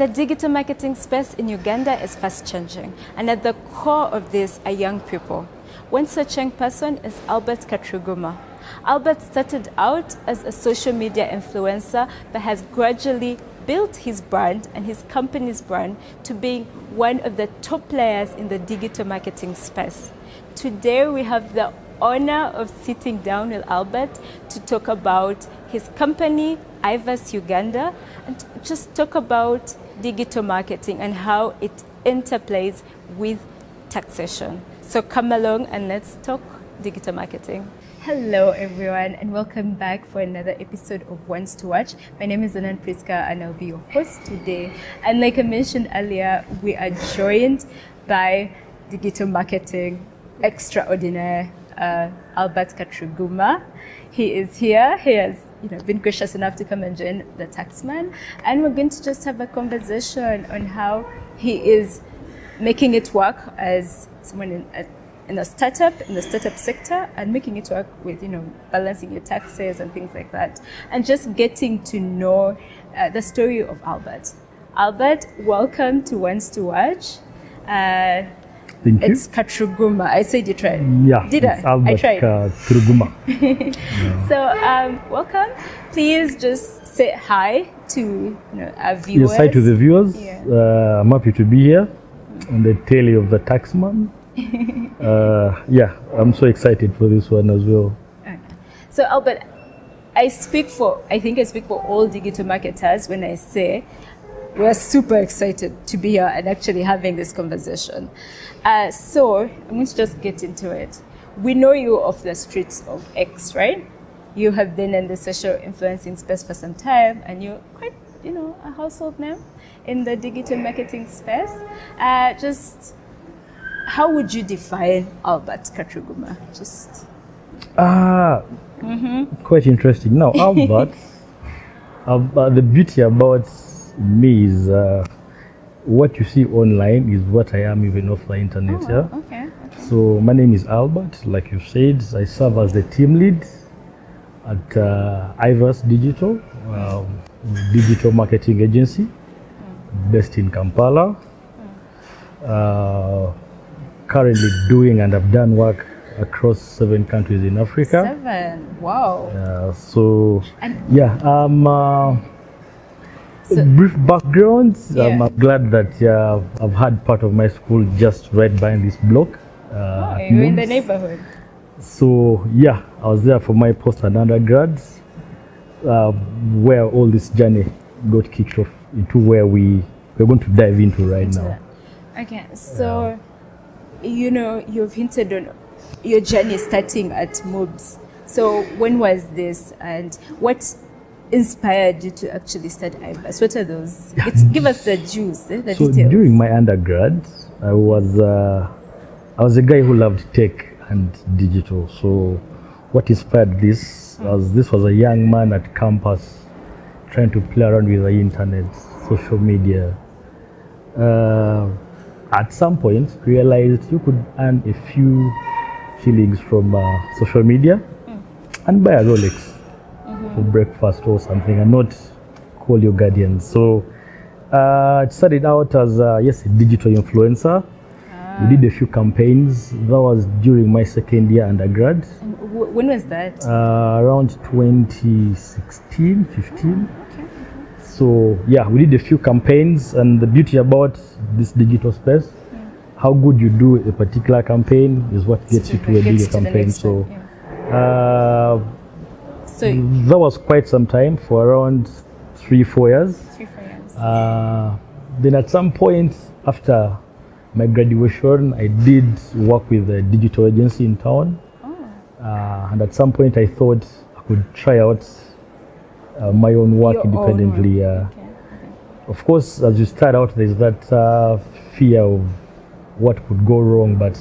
The digital marketing space in Uganda is fast changing, and at the core of this are young people. One such young person is Albert Katruguma. Albert started out as a social media influencer, but has gradually built his brand and his company's brand to being one of the top players in the digital marketing space. Today we have the honor of sitting down with Albert to talk about his company, iVerse Uganda, and to just talk about digital marketing and how it interplays with taxation. So come along and let's talk digital marketing. Hello everyone and welcome back for another episode of Ones to Watch. My name is Anan Priska and I'll be your host today. And like I mentioned earlier, we are joined by digital marketing extraordinaire Albert Katruguma. He is here. He has been gracious enough to come and join the Taxman, and we're going to just have a conversation on how he is making it work as someone in the startup sector, and making it work with balancing your taxes and things like that, and just getting to know the story of Albert. Albert, welcome to Ones to Watch. Thank you. It's Katruguma. I said it right. Yeah. Did I? Albert I tried. Katruguma. Yeah. So, welcome. Please just say hi to our viewers. Yes, hi to the viewers. Yeah. I'm happy to be here on the tail of the Taxman. Yeah, I'm so excited for this one as well. Okay. So, Albert, I think I speak for all digital marketers when I say we're super excited to be here and actually having this conversation. So I'm going to just get into it. We know you off the streets of X, right? You have been in the social influencing space for some time, and you're quite, a household name in the digital marketing space. Just how would you define Albert Katruguma? Just quite interesting. Now, Albert, the beauty about me is what you see online is what I am even off the internet. Okay. So my name is Albert, like you said. I serve as the team lead at iVerse Digital, digital marketing agency based in Kampala. Currently doing and have done work across 7 countries in Africa. 7, wow. Brief background. I'm glad that I've had part of my school just right behind this block. You're in the neighborhood. So I was there for my post and undergrads, where all this journey got kicked off into where we're going to dive into right now. Okay, so you've hinted on your journey starting at MOOBS. So when was this, and what inspired you to actually start iVerse? What are those? Give us the juice, the details. During my undergrad, I was a guy who loved tech and digital. So what inspired this was a young man at campus trying to play around with the internet, social media. At some point, realized you could earn a few shillings from social media and buy a Rolex for breakfast or something, and not call your guardian. So it started out as a digital influencer. We did a few campaigns. That was during my second year undergrad. And when was that? Around 2016, 15. Okay. So we did a few campaigns, and the beauty about this digital space, how good you do a particular campaign is what gets you to a bigger campaign. So that was quite some time, for around 3-4 years. 3-4 years. Then at some point after my graduation, I did work with a digital agency in town. And at some point I thought I could try out my own work independently. Of course, as you start out, there's that fear of what could go wrong, but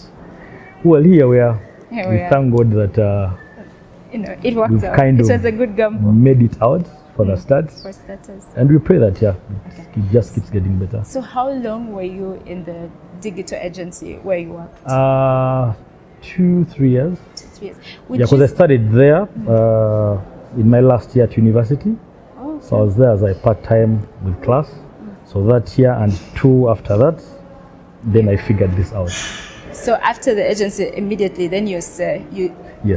here we are. We thank God that it worked out. It was a good gamble. Made it out for the starts. For starters. And we pray that it just keeps getting better. So how long were you in the digital agency where you worked? 2-3 years. 2-3 years. Because I started there in my last year at university. Okay. So I was there as a part-time with class. So that year and 2 after that, then I figured this out. So after the agency, immediately, then Yes,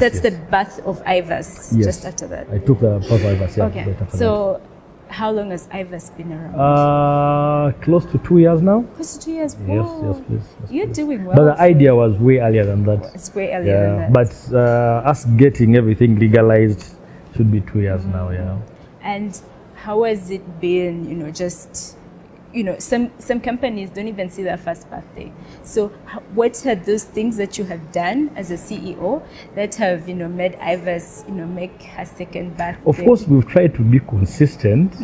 that's yes. the birth of iVerse. Yes. Just after that. I took the first iVerse. Yeah, Okay. right after So how long has iVerse been around? close to 2 years now. Close to 2 years. Yes, Whoa. yes, please. Yes, You're please. doing well. But the idea was way earlier than that. It's way earlier than that. But us getting everything legalized should be 2 years now. Yeah. And how has it been? Some companies don't even see their first birthday. So what are those things that you have done as a CEO that have, made iVerse, make her second birthday? Of course, we've tried to be consistent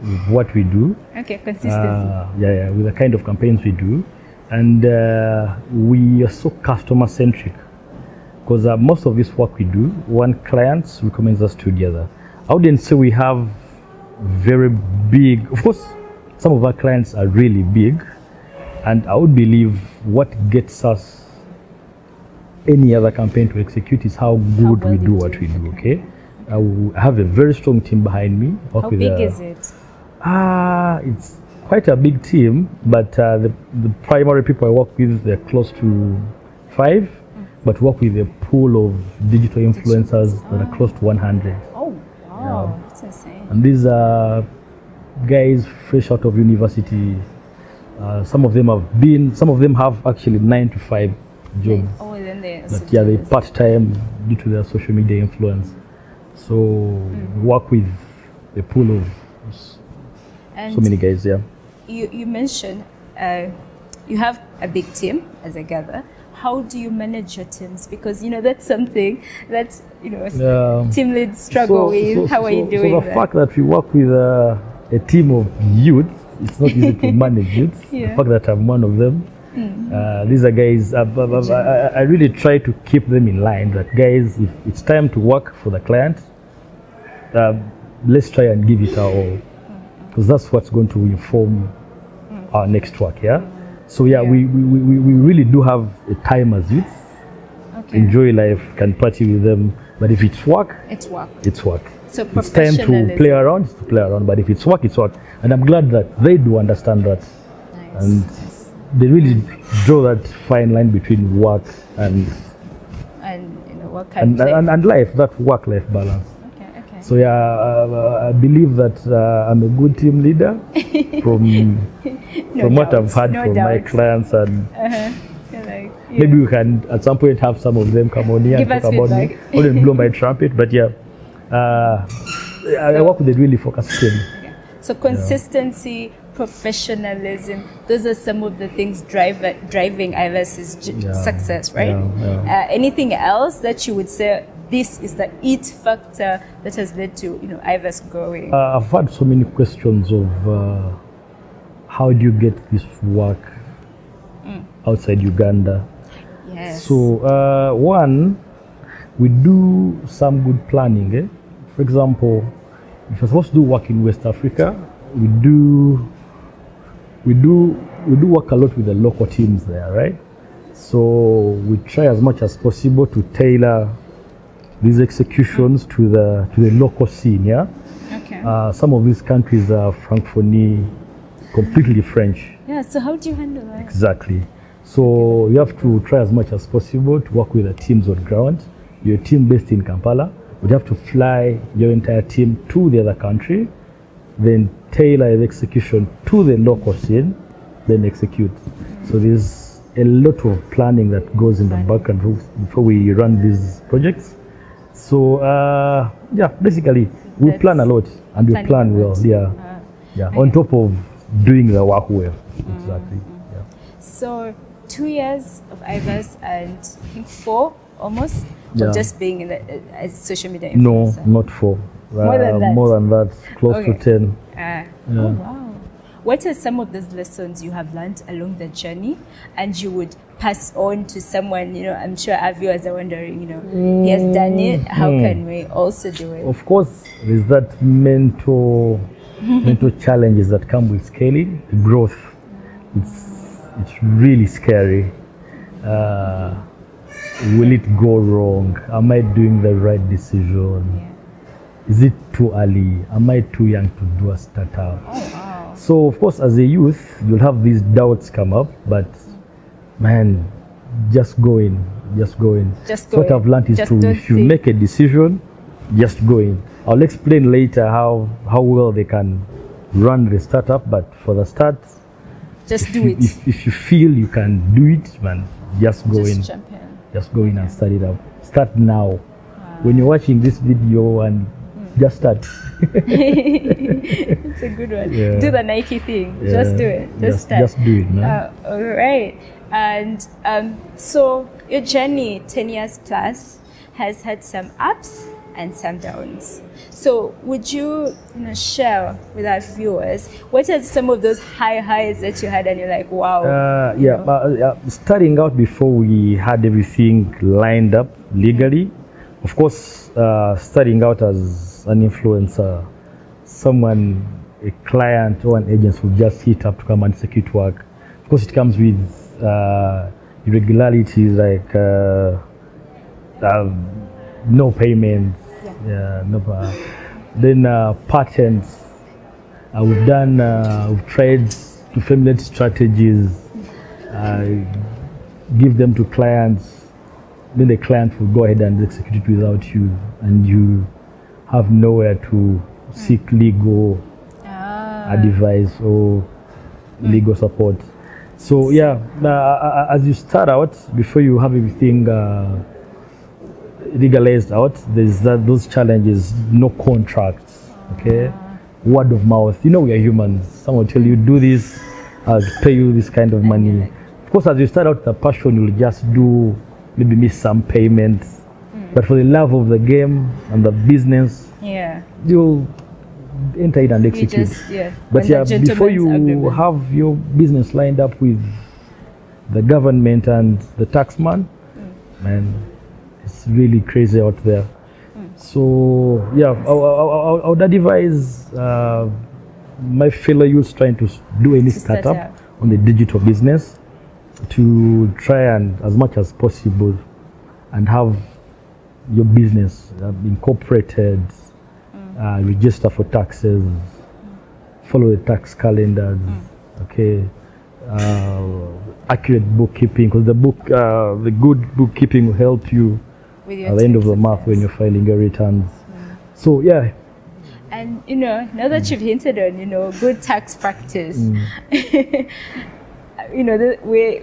with what we do. Okay, consistency. With the kind of campaigns we do. And we are so customer centric because most of this work we do, one client recommends us to the other. I wouldn't say we have very big, of course, some of our clients are really big, and I would believe what gets us any other campaign to execute is how good we do what we do. Okay, I have a very strong team behind me. How big is it? It's quite a big team, but the primary people I work with, they're close to 5, but work with a pool of digital influencers that are close to 100. Oh, wow, that's insane. And these are guys fresh out of university. Some of them have actually 9 to 5 jobs. Then they part-time due to their social media influence. So we work with a pool of so many guys. Yeah. You mentioned you have a big team, as I gather. How do you manage your teams? Because that's something that team leads struggle with. How are you doing that? So the fact that we work with a team of youth, it's not easy to manage youth. The fact that I'm one of them, these are guys. I really try to keep them in line. That guys, if it's time to work for the client, let's try and give it our all, because that's what's going to inform our next work. Yeah. So we really do have a time as youth. Okay. Enjoy life, can party with them. But if it's work, it's work. It's work. So it's time to play around, it's to play around. But if it's work, it's work. And I'm glad that they do understand that. Nice. And they really draw that fine line between work and what kind and life, that work-life balance. Okay. So I believe that I'm a good team leader from what I've heard from my clients, and maybe we can at some point have some of them come on here and talk about me. I wouldn't blow my trumpet, but I work with a really focused team. Okay. So consistency, professionalism, those are some of the things driving iVerse's success, right? Anything else that you would say this is the it factor that has led to iVerse growing? I've had so many questions of how do you get this work outside Uganda? Yes. So one, we do some good planning. For example, if you're supposed to do work in West Africa, we do work a lot with the local teams there, right? So we try as much as possible to tailor these executions to the local scene. Yeah. Okay. Some of these countries are francophonie, completely French. Yeah. So how do you handle that? Exactly. So you have to try as much as possible to work with the teams on ground. Your team based in Kampala would have to fly your entire team to the other country, then tailor the execution to the local scene, then execute. So there's a lot of planning that goes in the background before we run these projects. So basically we plan a lot and we plan well. On top of doing the work well. Exactly. Yeah. So 2 years of iVerse and I think 4 almost of just being in as social media influencer. No, not 4. More than that. Close to 10. Oh wow. What are some of those lessons you have learned along the journey and you would pass on to someone, I'm sure our viewers are wondering, he has done it, how can we also do it? Of course, there's that mental challenges that come with scaling, the growth. It's really scary. Will it go wrong? Am I doing the right decision? Is it too early? Am I too young to do a startup? Oh, wow. So of course, as a youth, you'll have these doubts come up, but man, just go in. Just go So what I've learned is if you make a decision, just go in. I'll explain later how well they can run the startup, but for the start, just do it. If you feel you can do it, man, just go in. Jump in. Just go in and start it up. Start now. When you're watching this video, and just start. It's a good one. Yeah. Do the Nike thing. Yeah. Just do it. Just do it, man. All right. And so your journey, 10 years plus, has had some ups and some downs. So would you, share with our viewers what are some of those highs that you had and you're like, wow? Starting out before we had everything lined up legally, of course, starting out as an influencer, a client or an agent will just hit up to come and execute work. Of course, it comes with irregularities like no payments. Then patents. We've tried to formulate strategies, give them to clients. Then the client will go ahead and execute it without you, and you have nowhere to seek legal advice or legal support. So as you start out, before you have everything legalized out, there's those challenges. No contracts, okay? Word of mouth. We are humans. Someone will tell you, do this, I'll pay you this kind of money. Of course, as you start out the passion, you'll just maybe miss some payments. But for the love of the game and the business, you'll enter it and execute. But before you have your business lined up with the government and the taxman, man, it's really crazy out there. So I would advise my fellow youths trying to do any startup on the digital business to try and, as much as possible, and have your business incorporated, register for taxes, follow the tax calendars, okay, accurate bookkeeping, because the good bookkeeping will help you at the end of the month when you're filing your returns. So and now that you've hinted on good tax practice,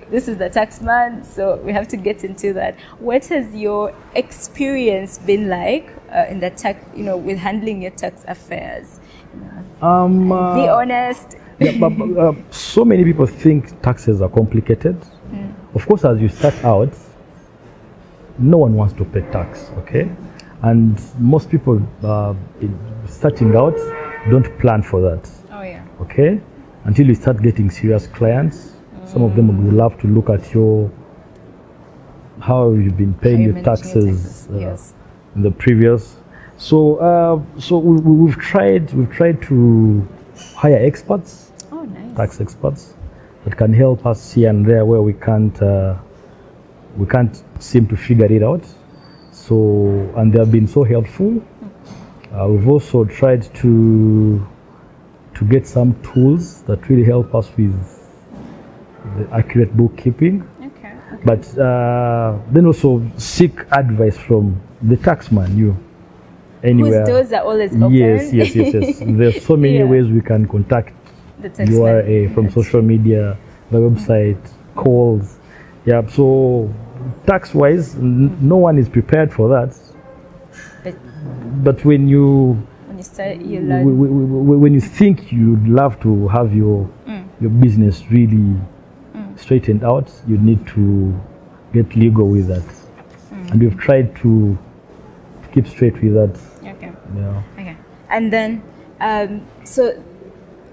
this is the tax man, so we have to get into that. What has your experience been like in the tax, with handling your tax affairs? Be honest. But so many people think taxes are complicated. Of course, as you start out, no one wants to pay tax, okay? And most people starting out don't plan for that. Okay? Until you start getting serious clients. Some of them would love to look at how you've been paying your taxes in the previous. So we've tried to hire experts, tax experts, that can help us here and there where we can't seem to figure it out. So, and they have been so helpful. We've also tried to get some tools that really help us with the accurate bookkeeping. But then also seek advice from the taxman, anywhere. Whose doors are always open. Yes. There's so many ways we can contact the taxman. From social media, the website, calls. So tax-wise, no one is prepared for that. But when you start, you learn. When you think you'd love to have your business really straightened out, you need to get legal with that. And we've tried to keep straight with that. Okay. And then, so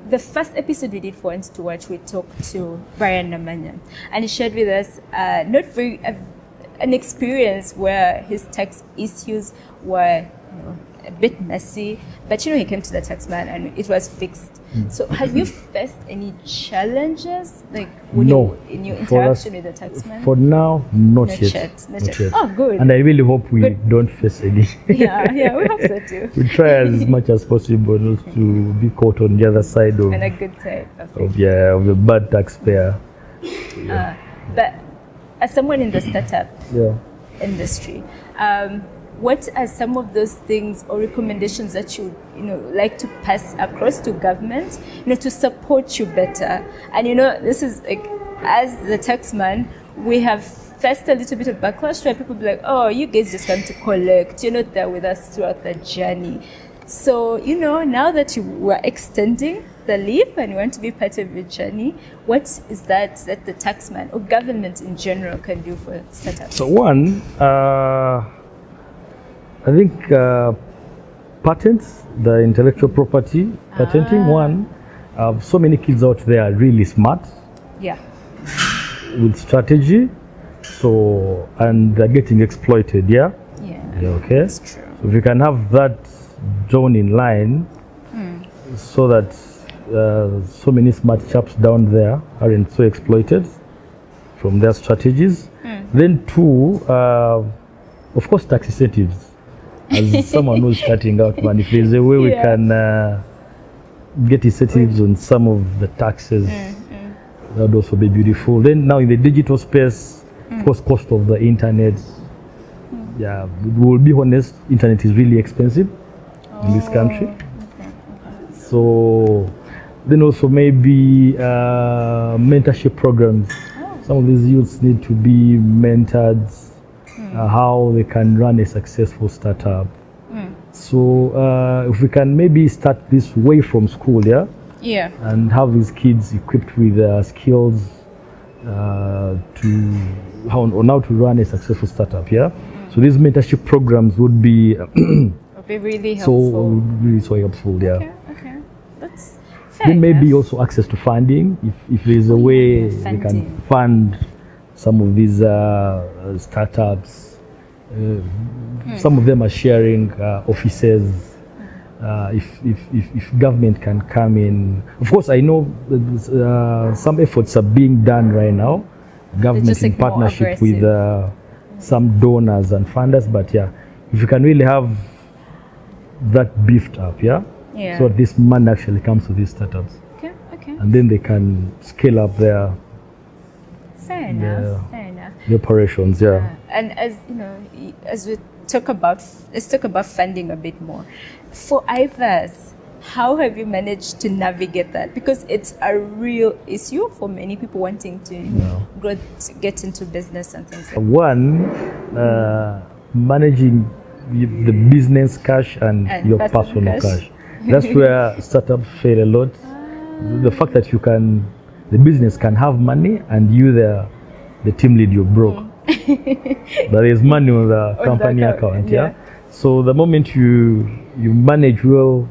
the first episode we did for Ends to Watch, we talked to Brian Namanya, and he shared with us an experience where his tax issues were a bit messy, but he came to the taxman and it was fixed. So have you faced any challenges in your interaction with the taxman? For now, not yet. Oh, good. And I really hope we don't face any. yeah, we hope so too. We try as much as possible not to be caught on the other side of, on a good side of the bad taxpayer. But as someone in the startup industry, what are some of those things or recommendations that you like to pass across to government, to support you better? And this is as the taxman, we have faced a little bit of backlash where people be like, oh, you guys just come to collect, you're not there with us throughout the journey. So, now that you were extending the leave and you want to be part of your journey, what is that the taxman or government in general can do for startups? So one, I think patents, the intellectual property, patenting one, so many kids out there are really smart. Yeah. With strategy, and they're getting exploited, yeah? Okay? That's true. So if you can have that drawn in line, so that so many smart chaps down there aren't so exploited from their strategies. Then two, of course, tax incentives. As someone who's starting out, man, if there's a way we can get incentives on some of the taxes, that would also be beautiful. Then now in the digital space, of course, cost of the internet. Yeah, we'll be honest, internet is really expensive in this country. So then also maybe mentorship programs. Some of these youths need to be mentored how they can run a successful startup. So if we can maybe start this way from school, and have these kids equipped with skills to how to run a successful startup. So these mentorship programs would be really helpful. So helpful. Okay. That's fair. Then maybe also access to funding. If there is a way we can fund some of these startups. Some of them are sharing offices. If government can come in, of course, I know some efforts are being done right now. Government in partnership with some donors and funders, but if you can really have that beefed up, so this money actually comes to these startups, and then they can scale up their the operations, And as we talk about, let's talk about funding a bit more. For iVerse, how have you managed to navigate that? Because it's a real issue for many people wanting to grow, to get into business and things like that. One, managing the business cash and your personal cash. That's where startups fail a lot. The fact that the business can have money and you the team lead, you're broke. There is money on the company account, So the moment you manage well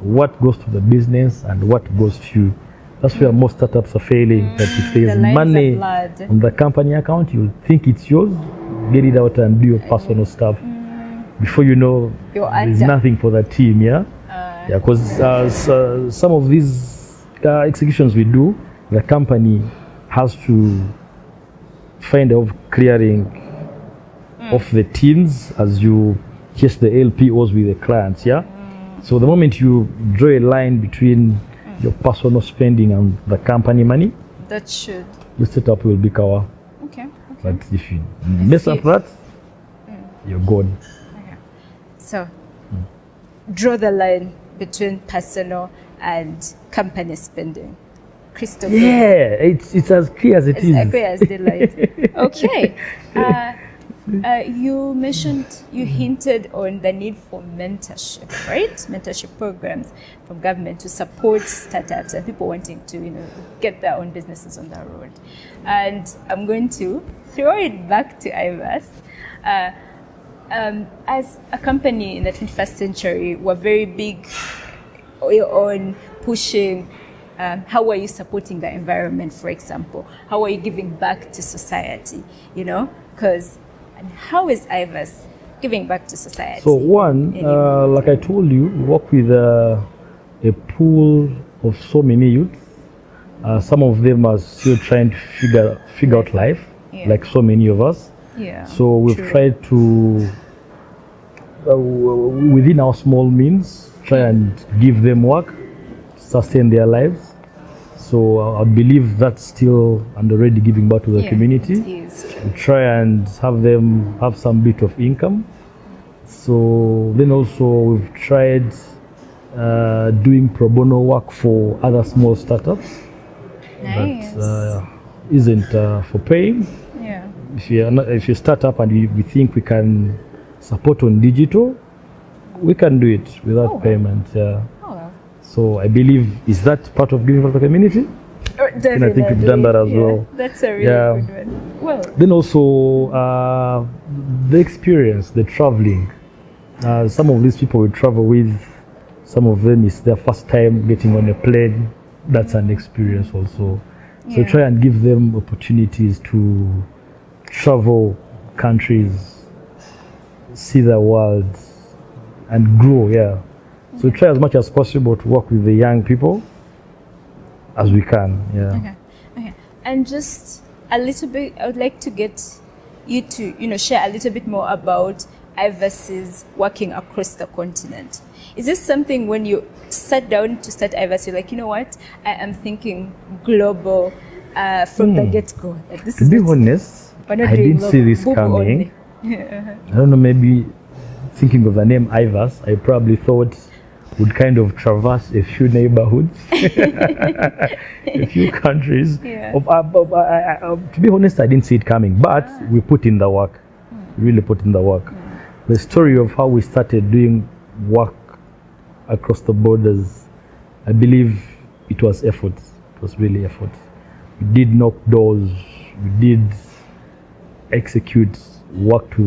what goes to the business and what goes to you, that's where most startups are failing. That if there is money on the company account, you think it's yours, get it out and do your personal stuff. Before you know, there's nothing for the team, because some of these executions we do, the company has to find out clearing of the teams as you chase the LPOs with the clients, So the moment you draw a line between your personal spending and the company money, your setup will be covered. But if you mess up that, you're gone. So draw the line between personal and company spending. Crystal clear. It's as clear as it is. As clear as daylight. Okay. You hinted on the need for mentorship, right? Mentorship programs from government to support startups and people wanting to, get their own businesses on the road. And I'm going to throw it back to iVerse. As a company in the 21st century, we're very big on pushing. How are you supporting the environment, for example? How are you giving back to society? And how is iVerse giving back to society? So one, like I told you, we work with a pool of so many youth. Some of them are still trying to figure out life, like so many of us. Yeah. So we've tried to, within our small means, try and give them work, sustain their lives. So I believe that's still and already giving back to the community. It is true. We try and have them have some bit of income. So then also we've tried doing pro bono work for other small startups. Nice. That isn't for paying. Yeah. If you start up and we think we can support on digital, we can do it without payment. Yeah. So I believe, is that part of giving back to the community? Definitely. And I think we've done that as well. That's a really good one. Well. Then also the experience, the traveling. Some of these people we travel with, some of them is their first time getting on a plane. That's an experience also. So try and give them opportunities to travel countries, see the world, and grow. So try as much as possible to work with the young people as we can. Okay. And just a little bit, I would like to get you to, share a little bit more about iVerse's working across the continent. Is this something when you sat down to start iVerse, you're like, you know what, I am thinking global from the get-go? Like, to be honest, I didn't see this coming. I don't know, maybe thinking of the name iVerse, I probably thought would kind of traverse a few neighborhoods, a few countries. To be honest, I didn't see it coming, but we put in the work, really put in the work. The story of how we started doing work across the borders, I believe it was effort. It was really effort. We did knock doors, we did execute work to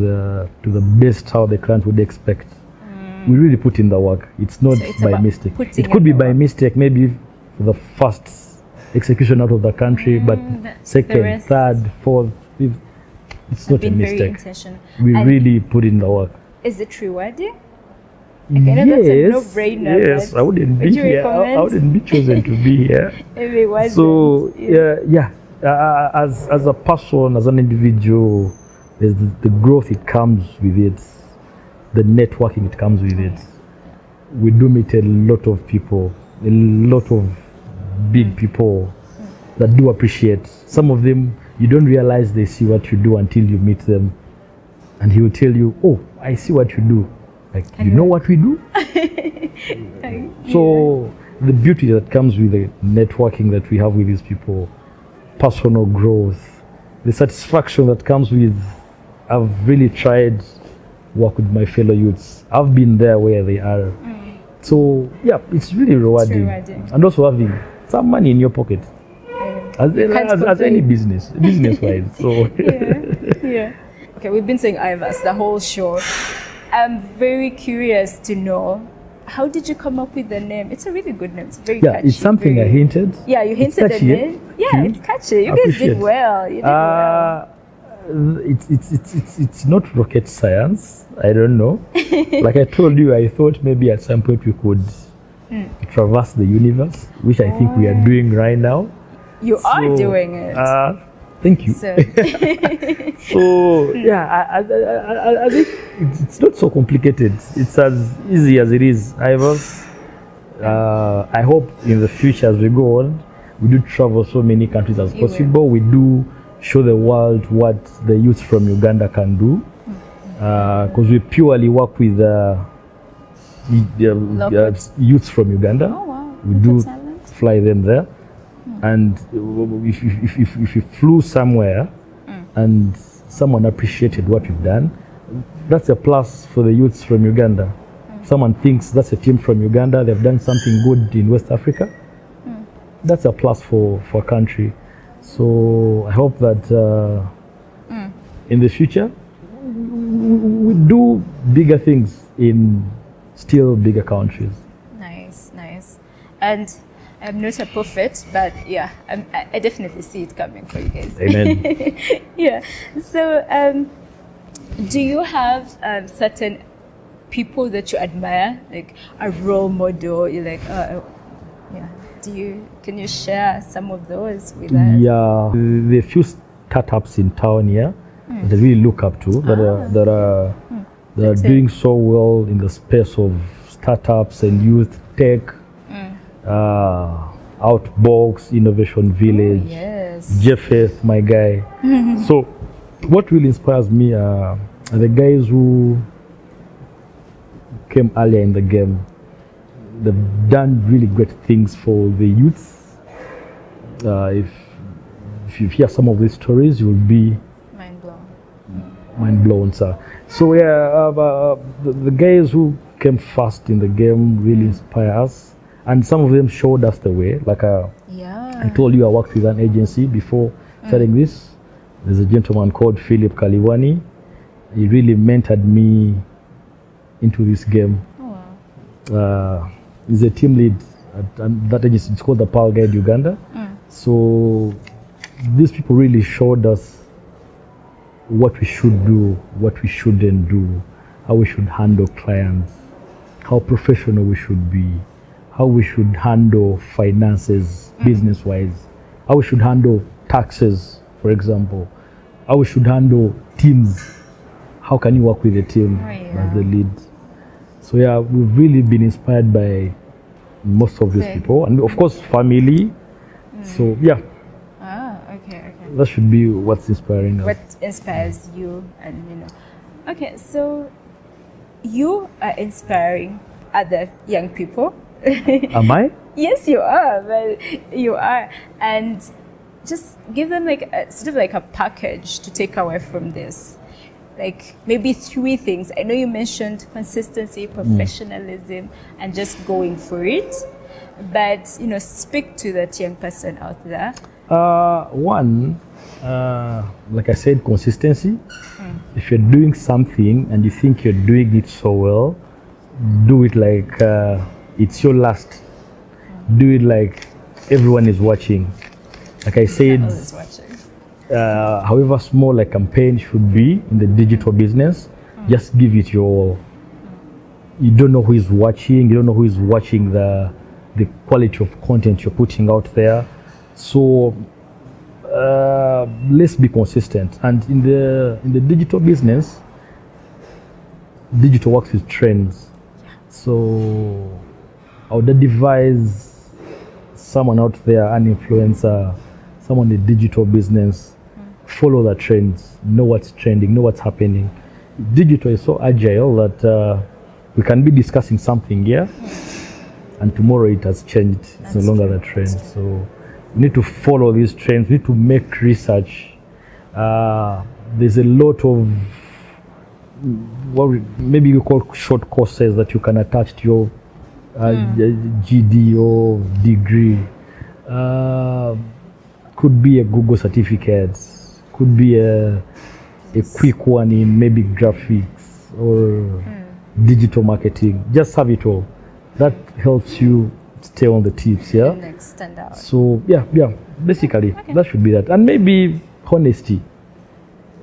the best how the client would expect. We really put in the work. It's not by mistake. It could be by mistake, maybe the first execution out of the country, but second, third, fourth, fifth, it's not a mistake. We really put in the work. Is it rewarding? Like, I know that's a no-brainer. Yes, I wouldn't be here. I wouldn't be chosen to be here. Maybe wasn't. So as a person, as an individual, there's the growth it comes with it. The networking it comes with it. We do meet a lot of people, a lot of big people that do appreciate. Some of them, you don't realize they see what you do until you meet them. And he will tell you, oh, I see what you do. Like, you know what we do? So the beauty that comes with the networking that we have with these people, personal growth, the satisfaction that comes with, I've really tried work with my fellow youths. I've been there where they are. So it's really rewarding. And also having some money in your pocket. As any business-wise. So Okay, we've been saying iVerse the whole show. I'm very curious to know, how did you come up with the name? It's a really good name. It's very catchy. It's something I hinted. Yeah, you hinted the name. Yeah, it's catchy. You guys did well. You did well. It's not rocket science. I don't know. Like I told you, I thought maybe at some point we could traverse the universe, which I think we are doing right now. You are doing it. Thank you. So I think it's not so complicated. It's as easy as it is. I hope in the future as we go on, we do travel so many countries as possible. We do show the world what the youth from Uganda can do, because we purely work with youth from Uganda. Oh, wow. We do fly them there. And if you flew somewhere and someone appreciated what you've done, that's a plus for the youths from Uganda. Someone thinks that's a team from Uganda, they've done something good in West Africa. That's a plus for a country. So I hope that in the future we do bigger things in still bigger countries. Nice. And I'm not a prophet, but yeah, I definitely see it coming for you guys. Amen. Yeah. So Do you have certain people that you admire, like a role model? You're like, yeah. Can you share some of those with us? Yeah, there are few startups in town here that I really look up to that are doing so well in the space of startups and youth tech. Outbox, Innovation Village, Jeffeth, my guy. So what really inspires me are the guys who came earlier in the game. They've done really great things for the youth. If you hear some of these stories, you'll be mind blown, sir. So yeah, the guys who came first in the game really inspire us. And some of them showed us the way. Like I told you, I worked with an agency before starting this. There's a gentleman called Philip Kaliwani. He really mentored me into this game. He's a team lead at that agency. It's called the Pearl Guide Uganda. So these people really showed us what we should do, what we shouldn't do, how we should handle clients, how professional we should be, how we should handle finances, business-wise, how we should handle taxes, for example, how we should handle teams. How can you work with a team as the lead? So yeah, we've really been inspired by most of these people, and of course, family. So yeah. Okay. That should be what's inspiring us. What inspires you, and Okay, so you are inspiring other young people. Am I? Yes, you are. Well, you are, and just give them like a package to take away from this. Like maybe 3 things. I know you mentioned consistency, professionalism, and just going for it. But speak to that young person out there. One, like I said, consistency. If you're doing something and you think you're doing it so well, do it like it's your last. Do it like everyone is watching. Like I said, however small a campaign should be in the digital business, just give it your all. You don't know who is watching. You don't know who is watching the quality of content you're putting out there. So let's be consistent. And in the digital business, digital works with trends. So I would advise someone out there, an influencer, someone in the digital business, follow the trends, know what's trending, know what's happening. Digital is so agile that we can be discussing something here, and tomorrow it has changed. It's no longer the trend. So we need to follow these trends. We need to make research. There's a lot of what maybe you call short courses that you can attach to your GD or degree. Could be a Google certificate, could be a quick one in maybe graphics or digital marketing. Just have it all. That helps you stay on the tips, yeah? And stand out. So yeah, basically that should be that. And maybe honesty.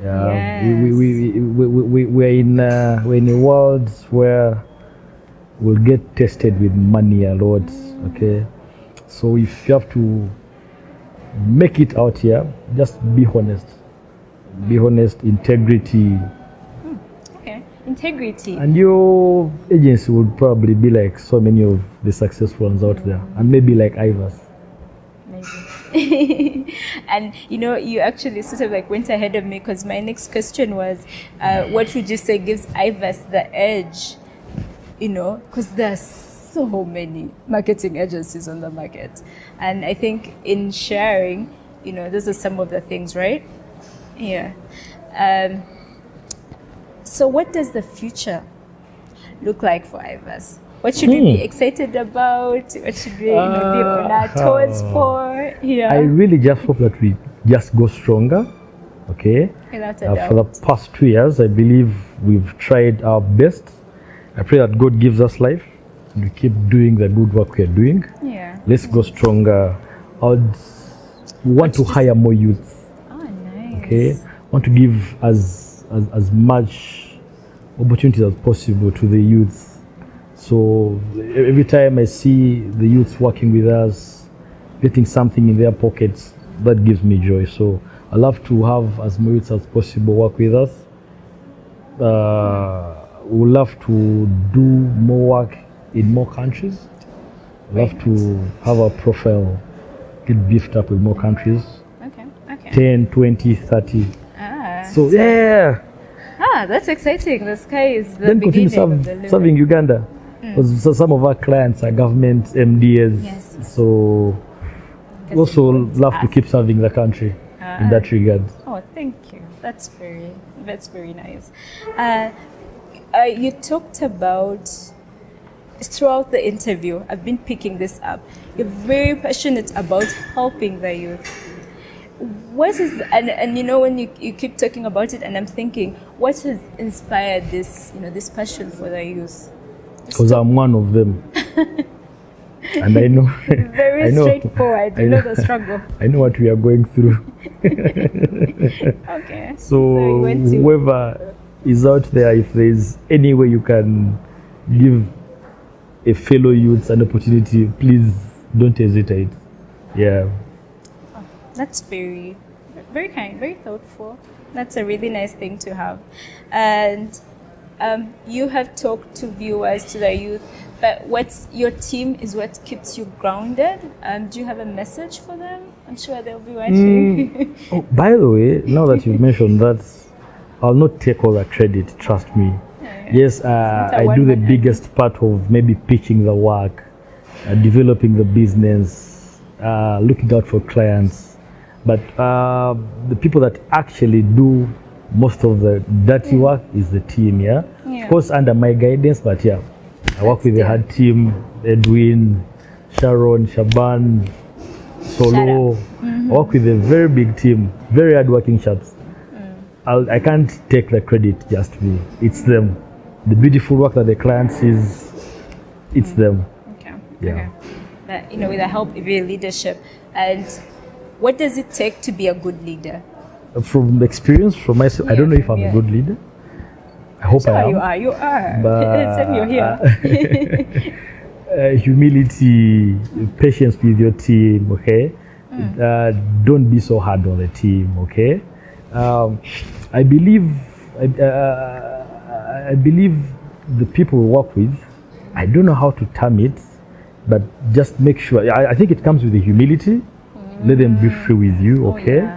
Yeah, we're in a world where we'll get tested with money a lot, okay? So if you have to make it out here, just be honest. Be honest, integrity. Okay, integrity. And your agency would probably be like so many of the successful ones out there, and maybe like iVerse. Maybe. And you actually sort of like went ahead of me, because my next question was, what would you say gives iVerse the edge? Because there's so many marketing agencies on the market, and I think in sharing, those are some of the things, right? Yeah. So what does the future look like for iVerse? What should we be excited about? What should we be on our toes for? Yeah. I really just hope that we just go stronger, okay? Without a doubt. For the past 2 years, I believe we've tried our best. I pray that God gives us life and we keep doing the good work we are doing. Yeah. Let's go stronger. I would want to hire more youth. Oh, nice. Okay. Want to give as as much opportunities as possible to the youth. So every time I see the youth working with us, getting something in their pockets, that gives me joy. So I love to have as many youths as possible work with us. We would love to do more work in more countries. Love to have our profile get beefed up with more countries. Okay. 10, 20, 30. So yeah. That's exciting. The sky is the then beginning continue of the limit. serving Uganda. So some of our clients are government, MDAs. Yes. So we also love to keep serving the country in that regard. Oh, thank you. That's very nice. You talked about, throughout the interview, I've been picking this up. You're very passionate about helping the youth. What is, and you know, when you keep talking about it, and I'm thinking, what has inspired this, this passion for the youth? Because I'm one of them. And I know. Very straightforward. You know the struggle. I know what we are going through. Okay. So whoever is out there, if there is any way you can give a fellow youth an opportunity, please don't hesitate. Yeah. Oh, that's very kind, very thoughtful. That's a really nice thing to have. And you have talked to viewers, to the youth, but what's your team is what keeps you grounded. Do you have a message for them? I'm sure they'll be watching. Oh, by the way, now that you've mentioned that, I'll not take all the credit, trust me. Yes, I do the biggest part of maybe pitching the work, developing the business, looking out for clients. But the people that actually do most of the dirty work is the team, yeah? Of course, under my guidance, but yeah, I work with the hard team, Edwin, Sharon, Shaban, Solo. I work with a very big team, very hard-working chaps. I can't take the credit, just me. It's them. The beautiful work that the client sees, it's them. Okay. Yeah. But, with the help of your leadership. And what does it take to be a good leader? From experience, from myself, I don't know if I'm a good leader. I hope I am. You are. But Same, you're here. Humility, patience with your team, okay? Don't be so hard on the team, okay? I believe the people we work with, I don't know how to term it, but just make sure. I think it comes with the humility. Let them be free with you, okay?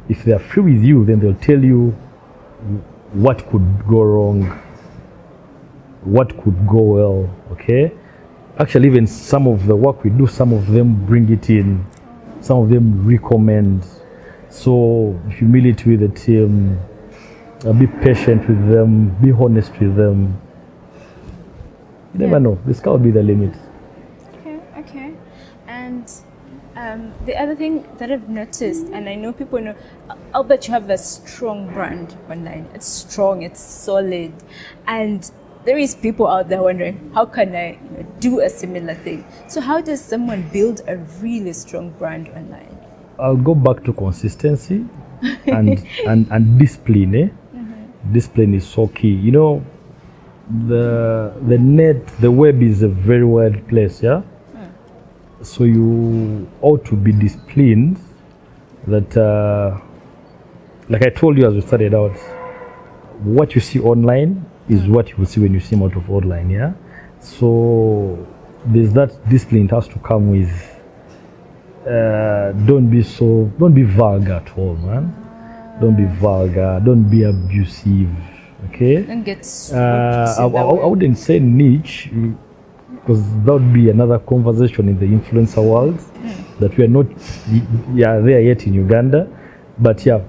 If they are free with you, then they'll tell you what could go wrong, what could go well, okay? Actually, even some of the work we do, some of them bring it in, some of them recommend. So humility with the team, be patient with them, be honest with them. You never know, the sky will be the limit. Okay. And the other thing that I've noticed, and I know people know, Albert, you have a strong brand online. It's strong, it's solid. And there is people out there wondering, how can I do a similar thing? So how does someone build a really strong brand online? I'll go back to consistency and discipline. Discipline is so key. The net, the web is a very wide place, yeah? So you ought to be disciplined that, like I told you as we started out, what you see online is what you will see when you see out of online, yeah? So there's that discipline it has to come with. Don't be vulgar at all, man. Don't be vulgar, don't be abusive, okay? Don't get I wouldn't say niche, because that would be another conversation in the influencer world that we are not there yet in Uganda. But yeah,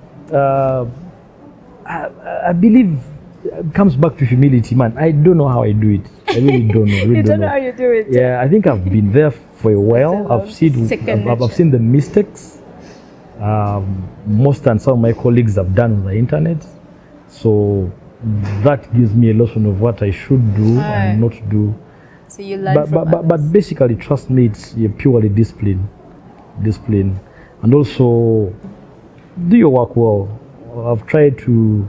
I believe it comes back to humility, man. I don't know how I do it. I really don't know. You don't know how you do it. Yeah, I think I've been there for a while. I've seen the mistakes. Most and some of my colleagues have done on the internet. So that gives me a lesson of what I should do and not do. So you learn but basically, trust me, it's purely discipline, and also do your work well. I've tried to.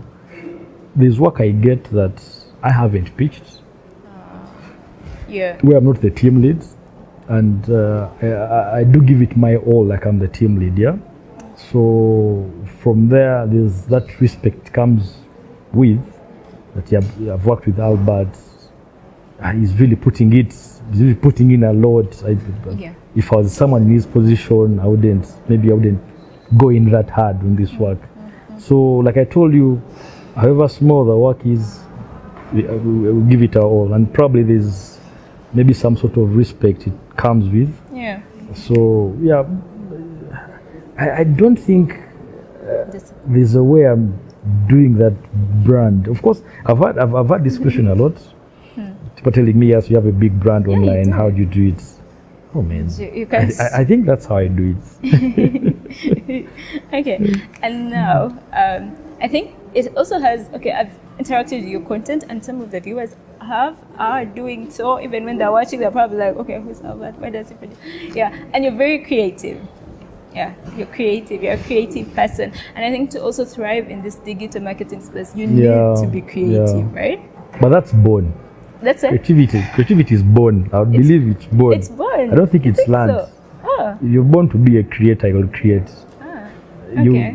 There's work I get that I haven't pitched. Yeah. Where I'm not the team lead, and I do give it my all, like I'm the team lead. Yeah. So from there, there's that respect comes with that. I've worked with Albert. He's really putting in a lot. If I was someone in his position, I wouldn't go in that hard on this work. So, like I told you, however small the work is, we'll give it our all, and probably there's maybe some sort of respect it comes with. Yeah. So yeah, I don't think there's a way I'm doing that brand. Of course, I've had this question a lot. People telling me, yes, you have a big brand online. How do you do it? Oh man, I think that's how I do it. Okay, and now I think it also has. Okay, I've interacted with your content, and some of the viewers are doing so. Even when they're watching, they're probably like, okay, who's Albert? Why does he produce? Yeah, and you're very creative. Yeah, you're creative. You're a creative person, and I think to also thrive in this digital marketing space, you need to be creative, right? But that's born. That's it. Creativity is born. I believe it's born. It's born. I don't think it's learned. So? Oh. You're born to be a creator. You'll create. Okay.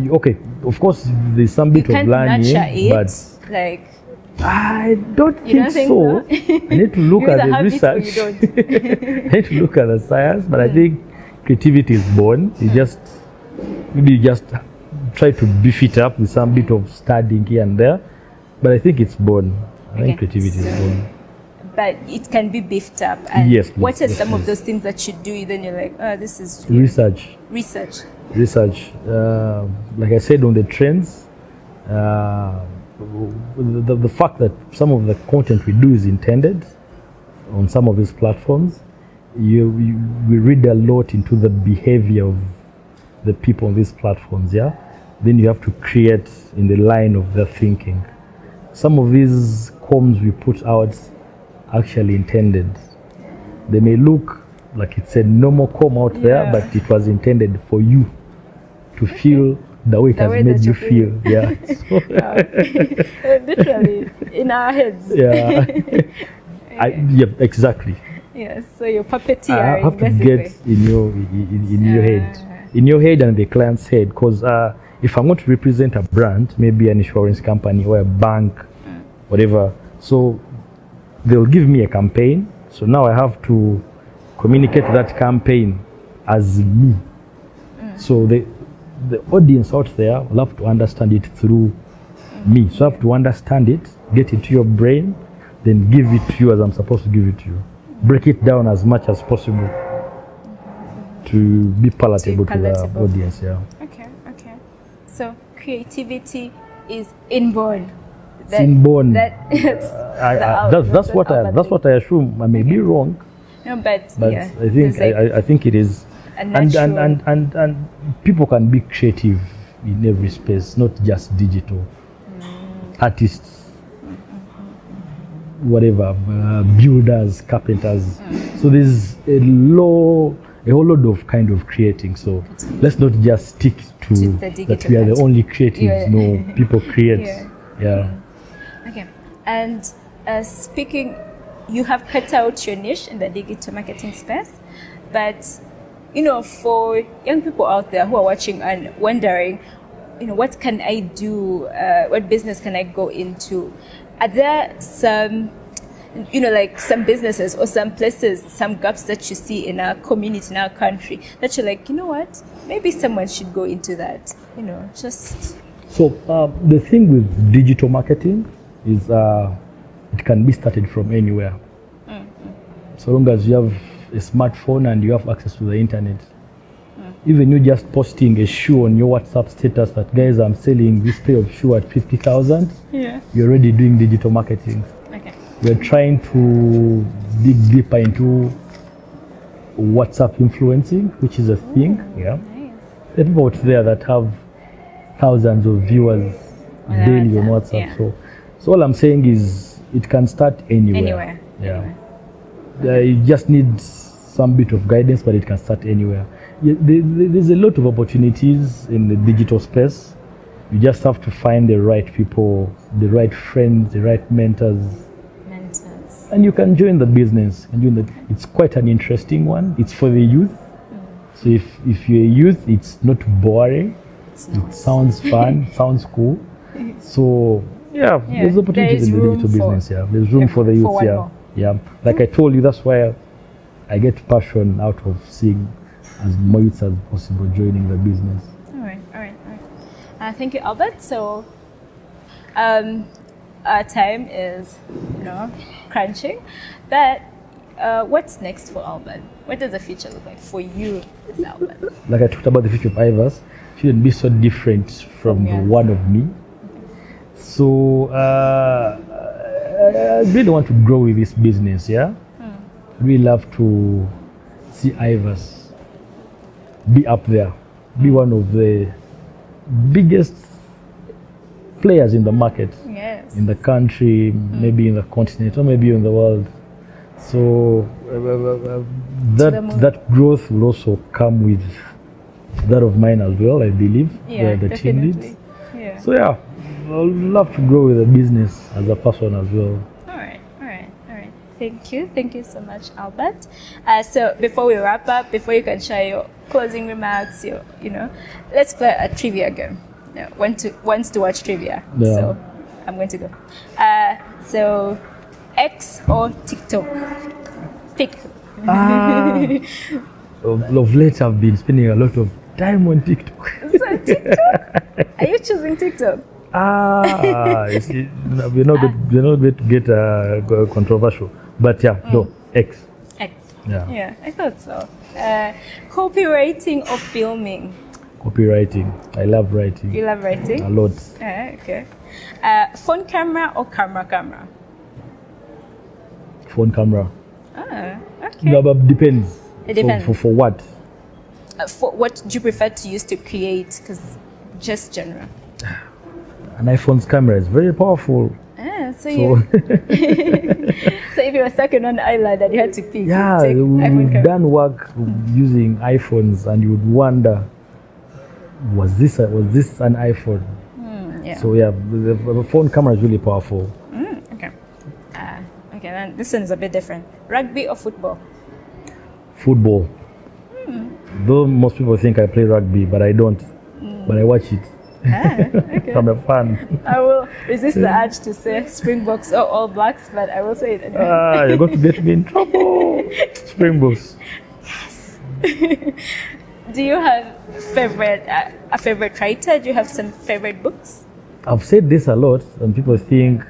Okay. Of course, there's some bit of learning, but like I don't think so. I need to look at the research. I need to look at the science, but I think creativity is born. You just try to beef it up with some bit of studying here and there, but I think it's born. I think creativity is born. But it can be beefed up. And yes. What are some of those things that you do? Then you're like, oh, this is research. Research. Like I said on the trends, the fact that some of the content we do is intended on some of these platforms, we read a lot into the behavior of the people on these platforms. Yeah, then you have to create in the line of their thinking. Some of these comms we put out actually intended. They may look like it's a normal comb out there, but it was intended for you to feel the way it has made you feel. Yeah. Literally in our heads. Yeah. Yeah, exactly. Yes. So you're puppeteering. I have to get in your head and the client's head, because if I'm going to represent a brand, maybe an insurance company or a bank, whatever, so they'll give me a campaign. So now I have to communicate that campaign as me. So the audience out there will have to understand it through me. So I have to understand it, get it to your brain, then give it to you as I'm supposed to give it to you. Break it down as much as possible to be palatable to the audience. Yeah. Okay. So creativity is inborn. It's inborn. That's what I assume. I may be wrong. No, but yeah, I think it is. And people can be creative in every space, not just digital. Artists, whatever, builders, carpenters. So there's a whole lot of kind of creating. So let's not just stick to that we are the only creatives. No, people create. Yeah. Okay. And speaking, you have cut out your niche in the digital marketing space, but for young people out there who are watching and wondering, what can I do? What business can I go into? Are there some, like some businesses or some places, some gaps that you see in our community, in our country, that you're like, what? Maybe someone should go into that, just... So the thing with digital marketing is it can be started from anywhere. So long as you have a smartphone and you have access to the internet. Even you just posting a shoe on your WhatsApp status that, guys, I'm selling this pair of shoe at 50,000. Yeah. You're already doing digital marketing. Okay. We're trying to dig deeper into WhatsApp influencing, which is a thing. Yeah. Nice. There are people out there that have thousands of viewers daily on WhatsApp. Yeah. So all I'm saying is it can start anywhere. Yeah. You just need some bit of guidance, but it can start anywhere. There's a lot of opportunities in the digital space. You just have to find the right people, the right friends, the right mentors. And you can join the business. It's quite an interesting one. It's for the youth. So if you're a youth, it's not boring. It sounds fun, sounds cool. So there's opportunities in the digital business. There's room for the youth. Like I told you, that's why I get passion out of seeing as more youths as possible joining the business. All right. Thank you, Albert. So our time is, crunching. But what's next for Albert? What does the future look like for you as Albert? Like I talked about, the future of iVerse shouldn't be so different from the one of me. So I really want to grow with this business. I really love to see iVerse be up there, be one of the biggest players in the market, in the country, maybe in the continent, or maybe in the world. So that growth will also come with that of mine as well, I believe. The team leads. So I'd love to grow with the business as a person as well. All right. Thank you so much, Albert. So before we wrap up, before you can share your closing remarks, let's play a trivia game. Wants to watch trivia. So I'm going to go. So X or TikTok? Pick. Of late, I've been spending a lot of time on TikTok. So TikTok? Are you choosing TikTok? We're not going to get controversial, but no, X. Yeah, I thought so. Copywriting or filming? Copywriting. I love writing. You love writing? A lot. Okay. Phone camera or camera? Phone camera. Okay. No, but depends. It depends. For what? For what do you prefer to use to create? Because just general. An iPhone's camera is very powerful. So if you were stuck in an island and you had to pick, we've done work using iPhones, and you would wonder, was this an iPhone? So the phone camera is really powerful. Okay, then this one's a bit different. Rugby or football? Football. Though most people think I play rugby, but I don't. But I watch it. Okay. I'm a fan. I will resist the urge to say Springboks or All Blacks, but I will say it anyway. You're going to get me in trouble. Springboks. Yes. Do you have a favorite writer? Do you have some favorite books? I've said this a lot, and people think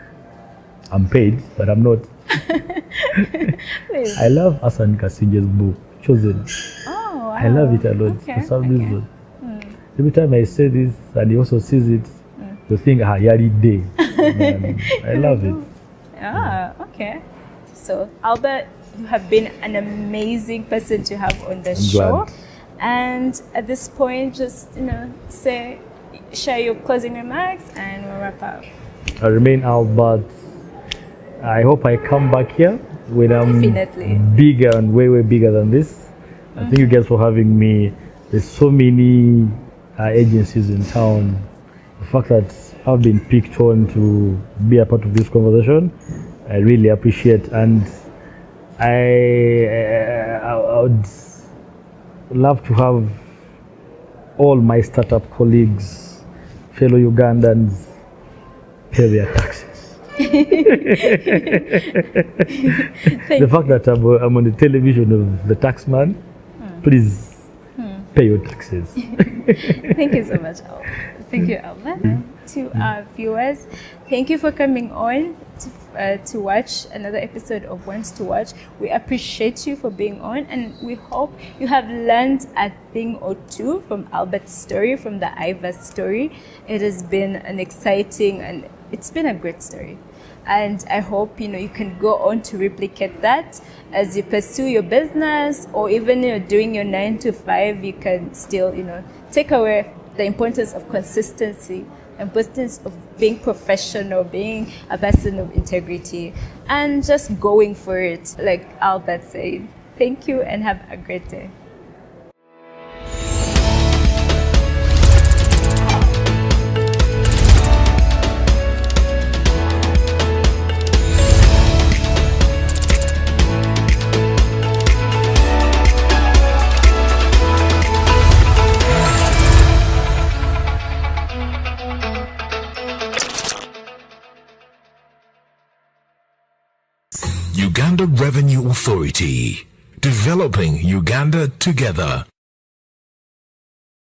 I'm paid, but I'm not. I love Hassan Kasinge's book, Chosen. Oh, wow. I love it a lot for some reason. Every time I say this and he also sees it, you think, Yari Day. I love it. Okay. So, Albert, you have been an amazing person to have on the show. Glad. And at this point, just, share your closing remarks and we'll wrap up. I remain Albert. I hope I come back here when I'm bigger and way bigger than this. Thank you guys for having me. There's so many agencies in town. The fact that I've been picked on to be a part of this conversation, I really appreciate, and I would love to have all my startup colleagues, fellow Ugandans, pay their taxes. The fact that I'm on the television of the tax man, please pay your taxes. Thank you so much, Albert. Thank you, Albert. To our viewers, thank you for coming on to watch another episode of Wants to Watch. We appreciate you for being on, and we hope you have learned a thing or two from Albert's story, from the iVerse story. It has been an exciting, and it's been a great story. And I hope you can go on to replicate that as you pursue your business, or even doing your 9 to 5. You can still take away the importance of consistency, importance of being professional, being a person of integrity, and just going for it, like Albert said. Thank you and have a great day. Uganda Revenue Authority. Developing Uganda together.